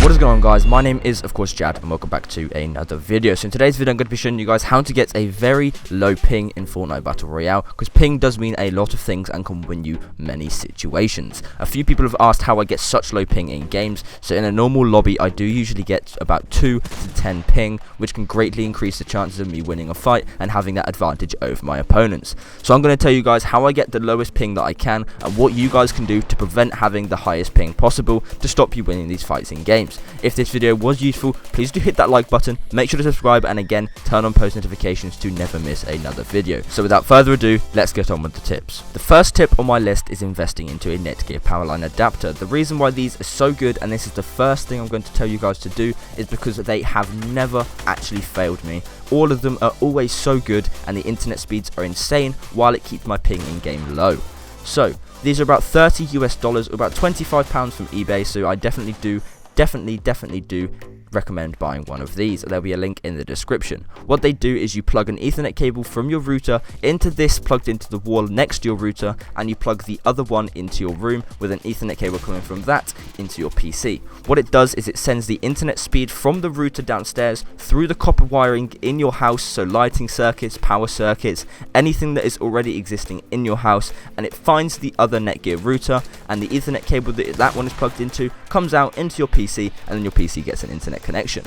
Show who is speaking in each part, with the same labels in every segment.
Speaker 1: What is going on, guys? My name is of course Jad and welcome back to another video. So in today's video I'm going to be showing you guys how to get a very low ping in Fortnite Battle Royale, because ping does mean a lot of things and can win you many situations. A few people have asked how I get such low ping in games. So in a normal lobby I do usually get about 2 to 10 ping, which can greatly increase the chances of me winning a fight and having that advantage over my opponents. So I'm going to tell you guys how I get the lowest ping that I can and what you guys can do to prevent having the highest ping possible to stop you winning these fights in games. If this video was useful, please do hit that like button, make sure to subscribe, and again, turn on post notifications to never miss another video. So without further ado, let's get on with the tips. The first tip on my list is investing into a Netgear Powerline Adapter. The reason why these are so good, and this is the first thing I'm going to tell you guys to do, is because they have never actually failed me. All of them are always so good, and the internet speeds are insane, while it keeps my ping in game low. So these are about $30 US, or about £25 from eBay, so I definitely do recommend buying one of these. There'll be a link in the description. What they do is you plug an Ethernet cable from your router into this plugged into the wall next to your router, and you plug the other one into your room with an Ethernet cable coming from that into your PC. What it does is it sends the internet speed from the router downstairs through the copper wiring in your house, so lighting circuits, power circuits, anything that is already existing in your house, and it finds the other Netgear router, and the Ethernet cable that one is plugged into comes out into your PC, and then your PC gets an internet connection.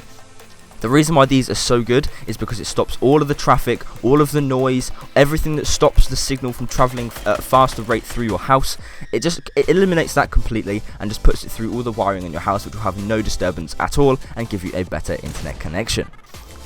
Speaker 1: The reason why these are so good is because it stops all of the traffic, all of the noise, everything that stops the signal from traveling at a faster rate through your house. It eliminates that completely and just puts it through all the wiring in your house, which will have no disturbance at all and give you a better internet connection.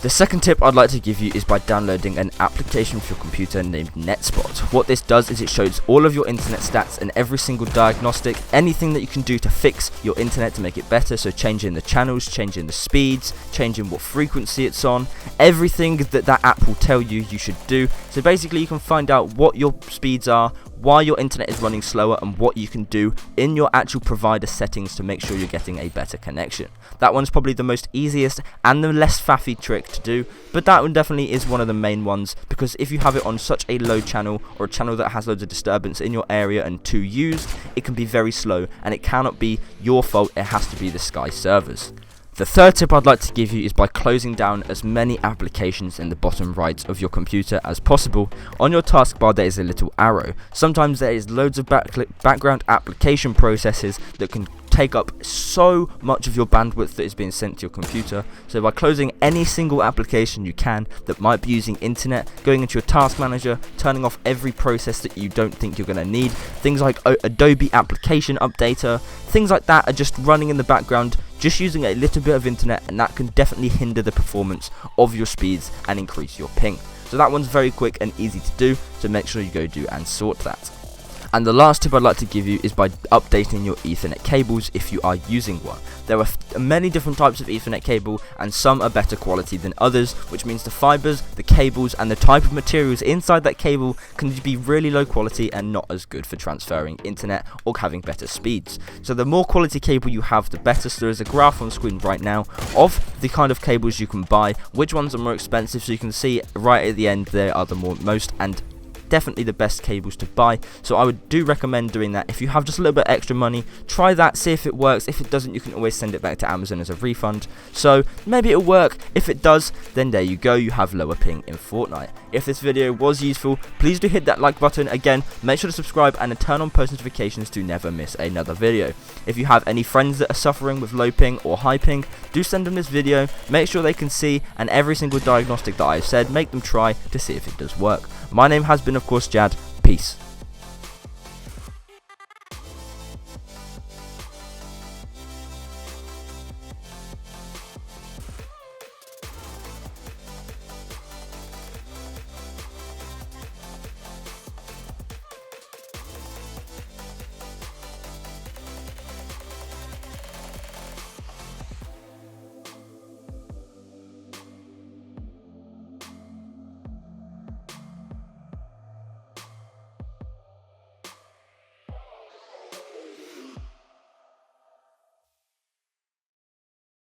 Speaker 1: The second tip I'd like to give you is by downloading an application for your computer named NetSpot. What this does is it shows all of your internet stats and every single diagnostic, anything that you can do to fix your internet to make it better, so changing the channels, changing the speeds, changing what frequency it's on, everything that app will tell you should do. So basically you can find out what your speeds are, why your internet is running slower, and what you can do in your actual provider settings to make sure you're getting a better connection. That one's probably the most easiest and the less faffy trick to do, but that one definitely is one of the main ones, because if you have it on such a low channel, or a channel that has loads of disturbance in your area and too used, it can be very slow, and it cannot be your fault, it has to be the Sky servers. The third tip I'd like to give you is by closing down as many applications in the bottom right of your computer as possible. On your taskbar there is a little arrow. Sometimes there is loads of background application processes that can take up so much of your bandwidth that is being sent to your computer. So by closing any single application you can that might be using internet, going into your task manager, turning off every process that you don't think you're going to need, things like Adobe Application Updater, things like that are just running in the background, just using a little bit of internet, and that can definitely hinder the performance of your speeds and increase your ping. So that one's very quick and easy to do, so make sure you go do and sort that. And the last tip I'd like to give you is by updating your Ethernet cables if you are using one. There are many different types of Ethernet cable, and some are better quality than others, which means the fibers, the cables, and the type of materials inside that cable can be really low quality and not as good for transferring internet or having better speeds. So the more quality cable you have, the better. So there is a graph on screen right now of the kind of cables you can buy, which ones are more expensive, so you can see right at the end there are the most and definitely the best cables to buy. So I would recommend doing that. If you have just a little bit extra money, try that, see if it works. If it doesn't, you can always send it back to Amazon as a refund. So maybe it'll work. If it does, then there you go, you have lower ping in Fortnite. If this video was useful, please do hit that like button. Again, make sure to subscribe and turn on post notifications to never miss another video. If you have any friends that are suffering with low ping or high ping, do send them this video, make sure they can see, and every single diagnostic that I've said, make them try to see if it does work. My name has been of course Jad. Peace.